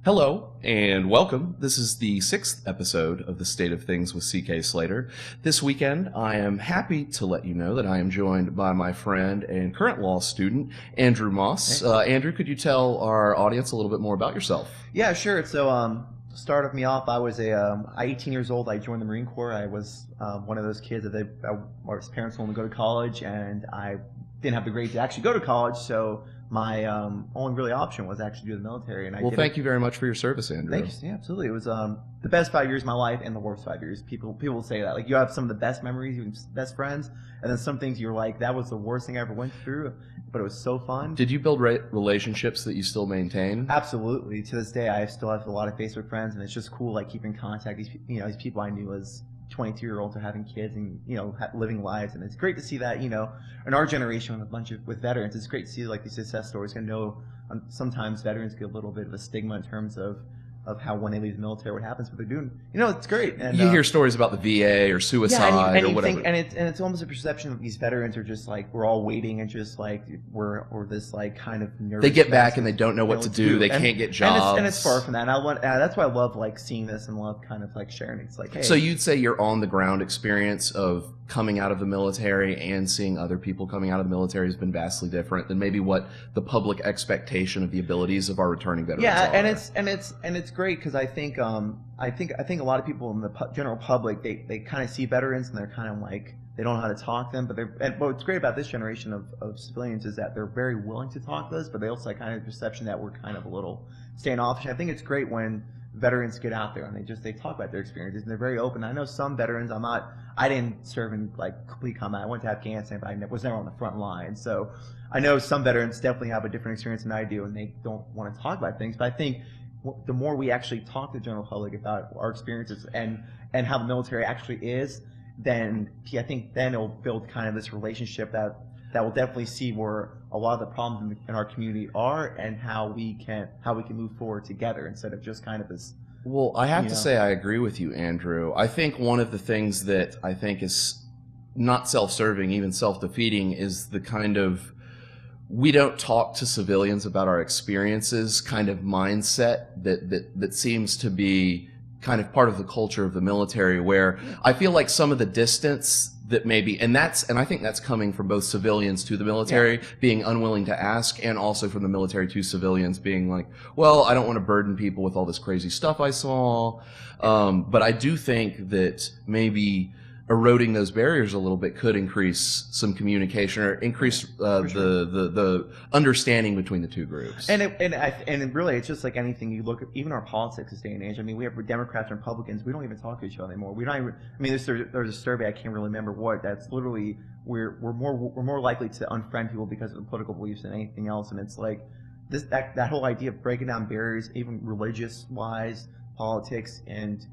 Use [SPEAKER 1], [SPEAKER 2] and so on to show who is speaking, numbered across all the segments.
[SPEAKER 1] Hello and welcome. This is the sixth episode of The State of Things with C.K. Slater. This weekend, I am happy to let you know that I am joined by my friend and current law student, Andrew Moss. Andrew, could you tell our audience a little bit more about yourself?
[SPEAKER 2] Yeah, sure. So, to start me off, I was 18 years old. I joined the Marine Corps. I was one of those kids that his parents wanted to go to college, and I didn't have the grades to actually go to college. So my only really option was actually do the military. And
[SPEAKER 1] thank you very much for your service, Andrew.
[SPEAKER 2] Thank you. Yeah, absolutely. It was the best 5 years of my life and the worst 5 years. People will say that. Like, you have some of the best memories, you have best friends, and then some things you're like, that was the worst thing I ever went through, but it was so fun.
[SPEAKER 1] Did you build relationships that you still maintain?
[SPEAKER 2] Absolutely. To this day, I still have a lot of Facebook friends, and it's just cool, like, keeping contact. These people I knew as 22-year-olds are having kids and, living lives, and it's great to see that, in our generation with veterans, it's great to see, like, these success stories. I know sometimes veterans get a little bit of a stigma in terms of how when they leave the military, what happens, what they're doing. It's great. And
[SPEAKER 1] you hear stories about the VA or suicide or whatever.
[SPEAKER 2] It's almost a perception that these veterans are just like, we're all waiting and just like we're this like kind of nervous.
[SPEAKER 1] They get back and they don't know what to do. They can't get jobs.
[SPEAKER 2] And it's far from that. And that's why I love like seeing this and love kind of like sharing. It's like, hey.
[SPEAKER 1] So you'd say your on the ground experience of coming out of the military and seeing other people coming out of the military has been vastly different than maybe what the public expectation of the abilities of our returning veterans are.
[SPEAKER 2] and it's great because I think a lot of people in the general public they kind of see veterans and they're kind of like they don't know how to talk to them, but what's great about this generation of civilians is that they're very willing to talk to us, but they also have kind of the perception that we're kind of a little standoffish. I think it's great when veterans get out there and they talk about their experiences and they're very open. I know some veterans, I didn't serve in like complete combat. I went to Afghanistan, but I was never on the front line. So I know some veterans definitely have a different experience than I do, and they don't want to talk about things. But I think the more we actually talk to the general public about our experiences and how the military actually is, then I think then it'll build kind of this relationship that will definitely see where a lot of the problems in our community are and how we can move forward together instead of just kind of this.
[SPEAKER 1] Well, I have to say I agree with you, Andrew. I think one of the things that I think is not self-serving, even self-defeating, is the kind of we don't talk to civilians about our experiences kind of mindset that seems to be kind of part of the culture of the military, where I feel like some of the distance that maybe, and I think that's coming from both civilians to the military being unwilling to ask, and also from the military to civilians being like, well, I don't want to burden people with all this crazy stuff I saw. But I do think that maybe eroding those barriers a little bit could increase some communication or increase the understanding between the two groups.
[SPEAKER 2] And really, it's just like anything. You look at even our politics this day and age. I mean, we have Democrats and Republicans. We don't even talk to each other anymore. We don't even. I mean, there's a survey, I can't really remember what. That's literally we're more likely to unfriend people because of the political beliefs than anything else. And it's like that whole idea of breaking down barriers, even religious wise, politics, and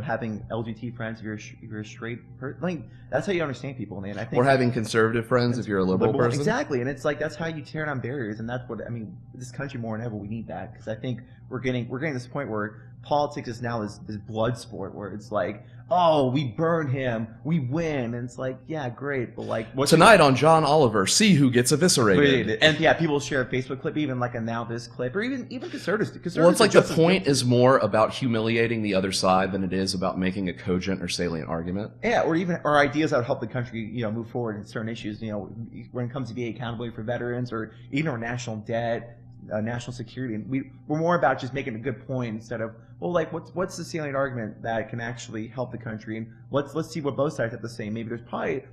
[SPEAKER 2] having LGBT friends if you're a straight person. Like, that's how you understand people, man. I think.
[SPEAKER 1] Or having conservative friends if you're a liberal person.
[SPEAKER 2] Exactly, and it's like that's how you tear down barriers, and that's what I mean. This country more than ever, we need that, because I think we're getting to this point where politics is now this blood sport where it's like, oh, we burn him, we win, and it's like, yeah, great, but like
[SPEAKER 1] tonight on John Oliver, see who gets eviscerated.
[SPEAKER 2] And people share a Facebook clip, even like a now this clip, or even conservatives.
[SPEAKER 1] Well, it's like the point is more about humiliating the other side than it is about making a cogent or salient argument.
[SPEAKER 2] Yeah, or ideas that would help the country, move forward in certain issues. When it comes to VA accountability for veterans, or even our national debt, national security, and we're more about just making a good point instead of, well, like what's the salient argument that can actually help the country, and let's see what both sides have to say. Maybe there's probably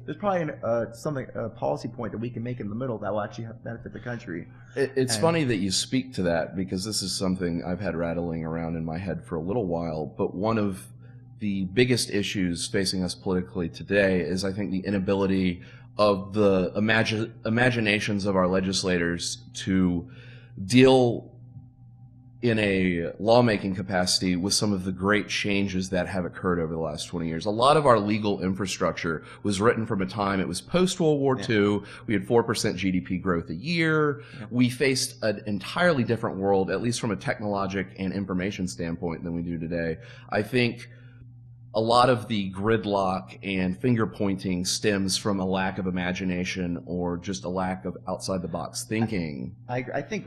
[SPEAKER 2] a policy point that we can make in the middle that will actually benefit the country.
[SPEAKER 1] It's funny that you speak to that, because this is something I've had rattling around in my head for a little while. But one of the biggest issues facing us politically today is, I think, the inability of the imaginations of our legislators to deal in a lawmaking capacity with some of the great changes that have occurred over the last 20 years. A lot of our legal infrastructure was written from a time, it was post-World War II. We had 4% GDP growth a year. We faced an entirely different world, at least from a technologic and information standpoint, than we do today. I think a lot of the gridlock and finger pointing stems from a lack of imagination or just a lack of outside the box thinking.
[SPEAKER 2] I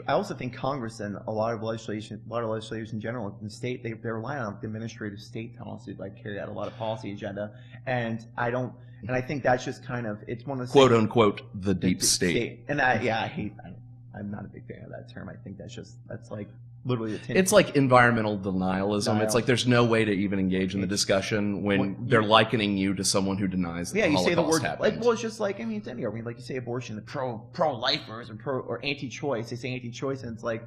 [SPEAKER 2] also think Congress and a lot of legislators in general in the state, they rely on the administrative state to also like carry out a lot of policy agenda, and I think that's just kind of, it's one of the
[SPEAKER 1] quote unquote the deep state.
[SPEAKER 2] And I'm not a big fan of that term. I think that's like literally
[SPEAKER 1] it's like environmental denialism. It's like there's no way to even engage in the discussion when they're likening you to someone who denies that the Holocaust
[SPEAKER 2] say the word
[SPEAKER 1] happened.
[SPEAKER 2] Like, well, it's just like, I mean, it's anywhere. I mean, like you say abortion, the pro-lifers or anti-choice. They say anti-choice, and it's like,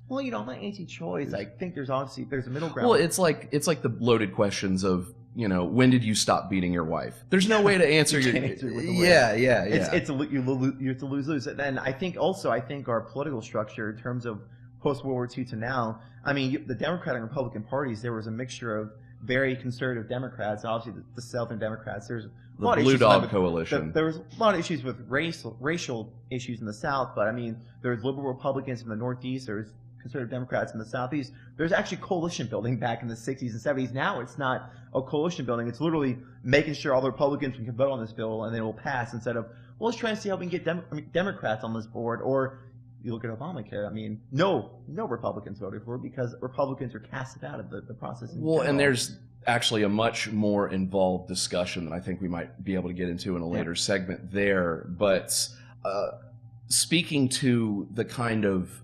[SPEAKER 2] well, you know, I'm not anti-choice. I think there's a middle ground.
[SPEAKER 1] Well, it's like the loaded questions of, you know, when did you stop beating your wife? There's no way to answer your. Yeah.
[SPEAKER 2] It's a lose-lose. And then I think our political structure in terms of post-World War II to now, I mean, the Democratic and Republican parties, there was a mixture of very conservative Democrats, obviously the Southern Democrats. There's a lot
[SPEAKER 1] of
[SPEAKER 2] Blue
[SPEAKER 1] Dog Coalition.
[SPEAKER 2] There was a lot of issues with racial issues in the South, but I mean, there's liberal Republicans in the Northeast. There's conservative Democrats in the Southeast. There's actually coalition building back in the 60s and 70s. Now it's not a coalition building. It's literally making sure all the Republicans can vote on this bill and then it will pass, instead of, well, let's try and see how we can get Democrats on this board. Or you look at Obamacare. I mean, no Republicans voted for it because Republicans are casted out of the process.
[SPEAKER 1] Well, and there's actually a much more involved discussion that I think we might be able to get into in a later segment there. But speaking to the kind of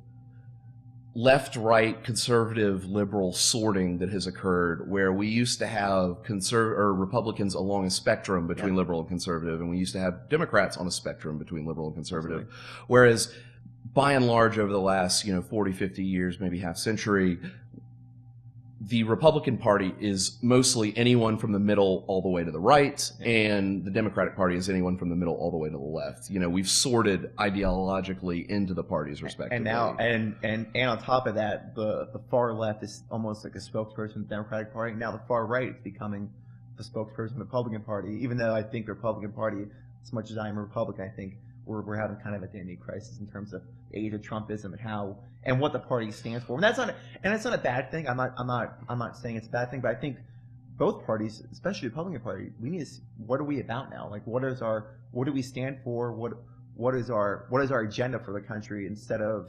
[SPEAKER 1] left, right, conservative, liberal sorting that has occurred, where we used to have Republicans along a spectrum between liberal and conservative, and we used to have Democrats on a spectrum between liberal and conservative. Absolutely. Whereas by and large over the last 40, 50 years, maybe half century, the Republican Party is mostly anyone from the middle all the way to the right, and the Democratic Party is anyone from the middle all the way to the left. You know, we've sorted ideologically into the parties respectively.
[SPEAKER 2] And now, and on top of that, the far left is almost like a spokesperson of the Democratic Party. Now the far right is becoming the spokesperson of the Republican Party. Even though I think the Republican Party, as much as I am a Republican, I think we're having kind of a identity crisis in terms of the age of Trumpism and what the party stands for. And that's not a bad thing. I'm not saying it's a bad thing, but I think both parties, especially the Republican Party, we need to see, what are we about now? Like, what do we stand for? What is our agenda for the country, instead of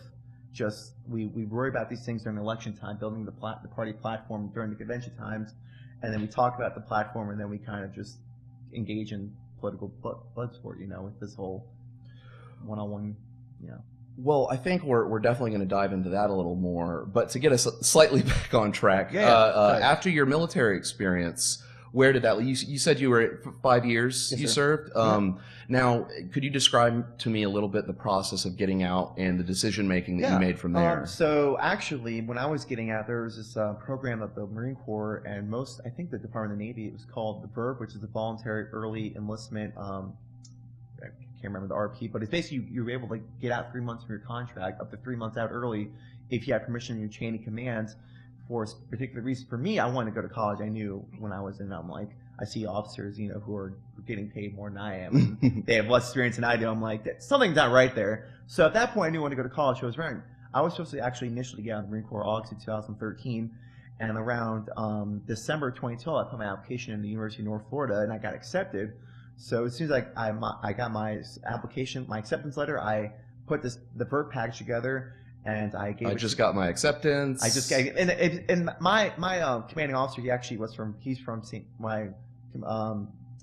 [SPEAKER 2] just we worry about these things during election time, building the party platform during the convention times, and then we talk about the platform, and then we kind of just engage in political blood sport, with this whole one-on-one,
[SPEAKER 1] Well, I think we're definitely going to dive into that a little more. But to get us slightly back on track, after your military experience, where did that lead? You said you were 5 years you served. Now, could you describe to me a little bit the process of getting out and the decision-making that you made from there?
[SPEAKER 2] So actually, when I was getting out, there was this program of the Marine Corps and I think the Department of the Navy, it was called the VERB, which is the Voluntary Early Enlistment I can't remember the RP, but it's basically you were able to get out 3 months from your contract, up to 3 months out early, if you had permission in your chain of command for a particular reason. For me, I wanted to go to college. I knew when I was in, I'm like, I see officers, who are getting paid more than I am. They have less experience than I do. I'm like, something's not right there. So at that point, I knew I wanted to go to college. So I was supposed to actually initially get out of the Marine Corps August of 2013. And around December 2012, I put my application in the University of North Florida, and I got accepted. So as soon as I got my application, my acceptance letter, I put the VERB package together, and I
[SPEAKER 1] got my acceptance.
[SPEAKER 2] And my commanding officer, he's from my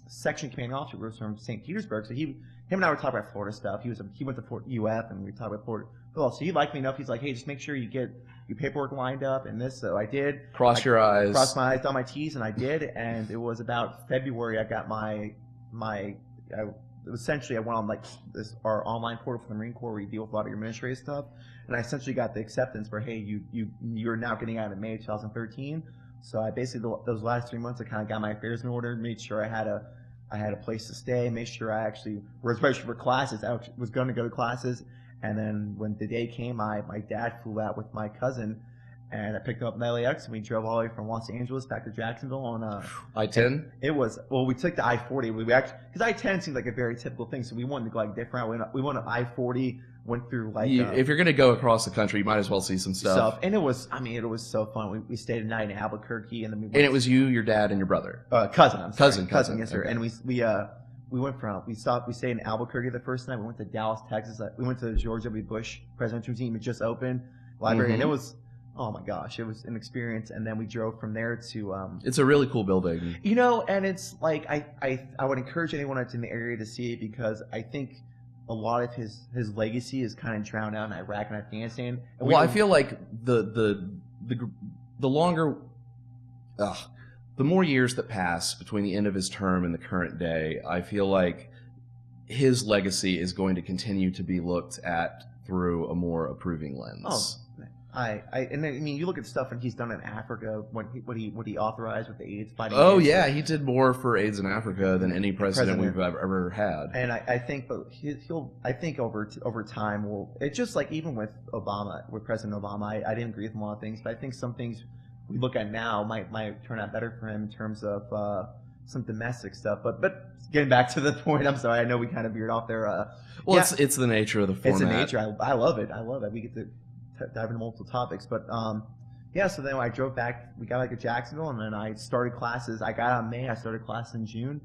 [SPEAKER 2] section commanding officer was from St. Petersburg. So him and I were talking about Florida stuff. He went to Fort UF, and we talked about Florida. So he liked me enough. He's like, hey, just make sure you get your paperwork lined up and this. So I did.
[SPEAKER 1] Cross your eyes.
[SPEAKER 2] Cross my eyes, dot my T's, and I did. And it was about February I got essentially I went on our online portal for the Marine Corps where you deal with a lot of your administrative stuff, and I essentially got the acceptance for, hey, you're now getting out in May 2013. So I basically, those last 3 months, I kind of got my affairs in order, made sure I had a place to stay, made sure I actually was registered for classes. I was going to go to classes, and then when the day came, my dad flew out with my cousin, and I picked him up in LAX, and we drove all the way from Los Angeles back to Jacksonville on
[SPEAKER 1] I-10.
[SPEAKER 2] We took the I-40. Because I-10 seemed like a very typical thing, so we wanted to go different. We went up I-40, went through like
[SPEAKER 1] if you're going to go across the country, you might as well see some stuff.
[SPEAKER 2] And it was, I mean, it was so fun. We stayed a night in Albuquerque, and then we went
[SPEAKER 1] And it was you, your dad, and your brother.
[SPEAKER 2] Cousin. I'm sorry.
[SPEAKER 1] Cousin.
[SPEAKER 2] Yes, sir.
[SPEAKER 1] Okay.
[SPEAKER 2] And we went from we stayed in Albuquerque the first night. We went to Dallas, Texas. We went to the George W. Bush Presidential Museum. It just opened library, and it was, oh my gosh, it was an experience. And then we drove from there to
[SPEAKER 1] It's a really cool building.
[SPEAKER 2] you know, and it's like I would encourage anyone that's in the area to see it, because I think a lot of his legacy is kind of drowned out in Iraq and Afghanistan. And
[SPEAKER 1] Well, I feel like the longer, the more years that pass between the end of his term and the current day, I feel like his legacy is going to continue to be looked at through a more approving lens.
[SPEAKER 2] Oh, and I mean, you look at stuff and he's done in Africa, what he authorized with the AIDS fighting.
[SPEAKER 1] Oh
[SPEAKER 2] AIDS.
[SPEAKER 1] yeah, he did more for AIDS in Africa than any president we've ever had.
[SPEAKER 2] And I think, but I think over time it's just like even with Obama, with President Obama, I didn't agree with him on a lot of things, but I think some things we look at now might turn out better for him in terms of some domestic stuff. But getting back to the point, I'm sorry, I know we kind of veered off there.
[SPEAKER 1] Well, yeah, it's the nature of the format.
[SPEAKER 2] It's the nature. I love it. We get to dive into multiple topics, but yeah. So then I drove back. We got like to Jacksonville, and then I started classes. I got out in May. I started class in June,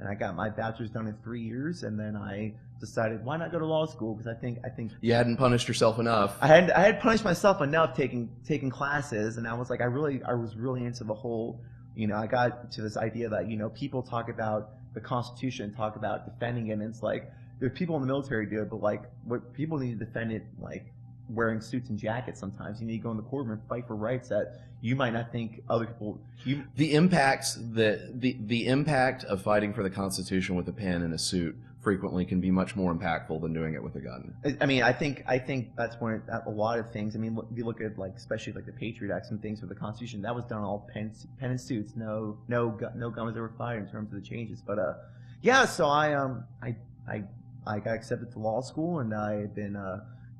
[SPEAKER 2] and I got my bachelor's done in 3 years. And then I decided, why not go to law school? Because I think
[SPEAKER 1] you hadn't punished yourself enough.
[SPEAKER 2] I had punished myself enough taking classes, and I was like, I was really into the whole. You know, I got to this idea that, you know, people talk about the Constitution, talk about defending it, and it's like there's people in the military do it, but like what people need to defend it, like wearing suits and jackets. Sometimes you need to go in the courtroom and fight for rights that you might not think other people.
[SPEAKER 1] The impact of fighting for the Constitution with a pen and a suit frequently can be much more impactful than doing it with a gun.
[SPEAKER 2] I mean, I think that's when a lot of things. I mean, if you look at like especially like the Patriot Acts and things with the Constitution, that was done all pen and suits. No gun was ever fired in terms of the changes. But yeah. So I got accepted to law school, and I've been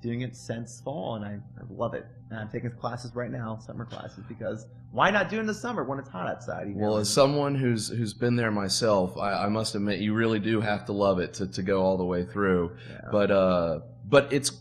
[SPEAKER 2] doing it since fall, and I love it. And I'm taking classes right now, summer classes, because why not do it in the summer when it's hot outside? You know?
[SPEAKER 1] Well, as someone who's been there myself, I must admit you really do have to love it to go all the way through. Yeah. But it's.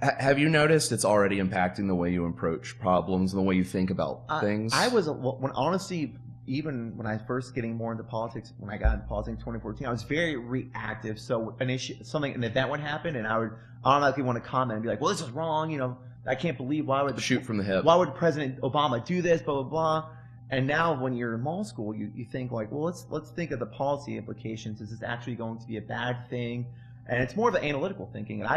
[SPEAKER 1] Have you noticed it's already impacting the way you approach problems and the way you think about things?
[SPEAKER 2] Honestly, even when I first getting more into politics, when I got into politics in 2014, I was very reactive. So an event would happen, and I would automatically want to comment and be like, "Well, this is wrong. You know, I can't believe why would
[SPEAKER 1] shoot from the hip.
[SPEAKER 2] Why would President Obama do this? Blah blah blah." And now, when you're in law school, you think like, "Well, let's think of the policy implications. Is this actually going to be a bad thing?" And it's more of an analytical thinking. And I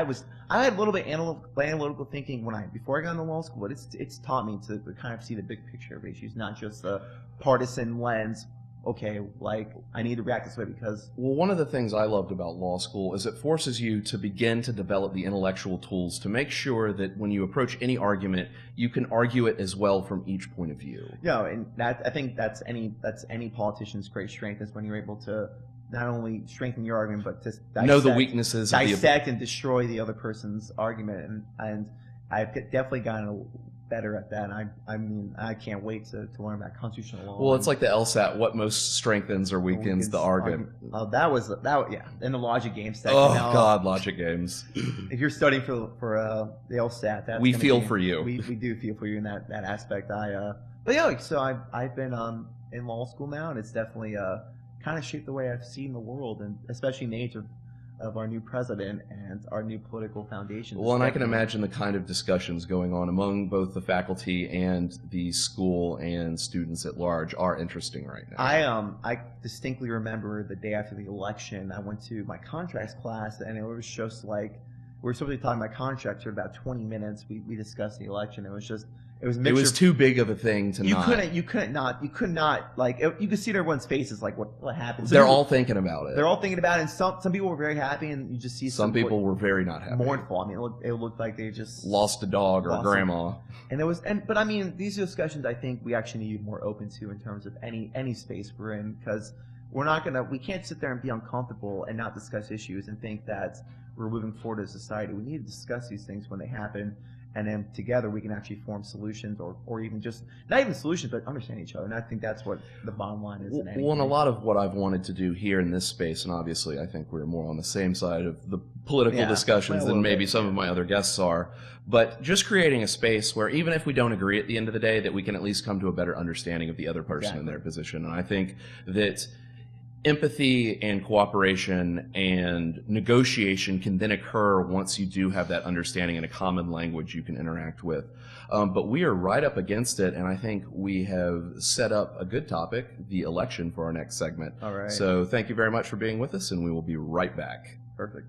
[SPEAKER 2] had a little bit analytical thinking before I got into law school, but it's taught me to kind of see the big picture of issues, not just the partisan lens. Okay, like I need to react this way because.
[SPEAKER 1] Well, one of the things I loved about law school is it forces you to begin to develop the intellectual tools to make sure that when you approach any argument, you can argue it as well from each point of view.
[SPEAKER 2] Yeah, and I think that's any politician's great strength is when you're able to not only strengthen your argument, but to
[SPEAKER 1] know the weaknesses,
[SPEAKER 2] dissect and destroy the other person's argument. And I've definitely gotten better at that. I mean, I can't wait to learn about constitutional law.
[SPEAKER 1] Well, it's like the LSAT. What most strengthens or weakens the argument.
[SPEAKER 2] Oh, yeah. In the logic games section.
[SPEAKER 1] Oh God, logic games.
[SPEAKER 2] If you're studying for the LSAT,
[SPEAKER 1] we feel for you.
[SPEAKER 2] We do feel for you in that aspect. But yeah, so I've been in law school now, and it's definitely kind of shaped the way I've seen the world, and especially in the age of our new president and our new political foundation.
[SPEAKER 1] Well, and I can imagine the kind of discussions going on among both the faculty and the school and students at large are interesting right now.
[SPEAKER 2] I distinctly remember the day after the election, I went to my contracts class, and it was just like we were supposed to be talking about contracts for about 20 minutes. We discussed the election. It was
[SPEAKER 1] too big of a thing to not.
[SPEAKER 2] You could not like you could see in everyone's faces like what happened.
[SPEAKER 1] They're all thinking about it.
[SPEAKER 2] They're all thinking about it, and some people were very happy, and you just see
[SPEAKER 1] some people were very not happy,
[SPEAKER 2] mournful. I mean, it looked like they just
[SPEAKER 1] lost a dog or a grandma.
[SPEAKER 2] But I mean, these discussions I think we actually need to be more open to in terms of any space we're in, because we can't sit there and be uncomfortable and not discuss issues and think that we're moving forward as a society. We need to discuss these things when they happen. and then together we can actually form solutions, or even just not even solutions, but understand each other. And I think that's what the bottom line is.
[SPEAKER 1] Well, and a lot of what I've wanted to do here in this space, and obviously I think we're more on the same side of the political discussions than maybe some of my other guests are, but just creating a space where even if we don't agree at the end of the day, that we can at least come to a better understanding of the other person in their position. And I think that empathy and cooperation and negotiation can then occur once you do have that understanding and a common language you can interact with. But we are right up against it, and I think we have set up a good topic, the election, for our next segment.
[SPEAKER 2] All right.
[SPEAKER 1] So thank you very much for being with us, and we will be right back.
[SPEAKER 2] Perfect.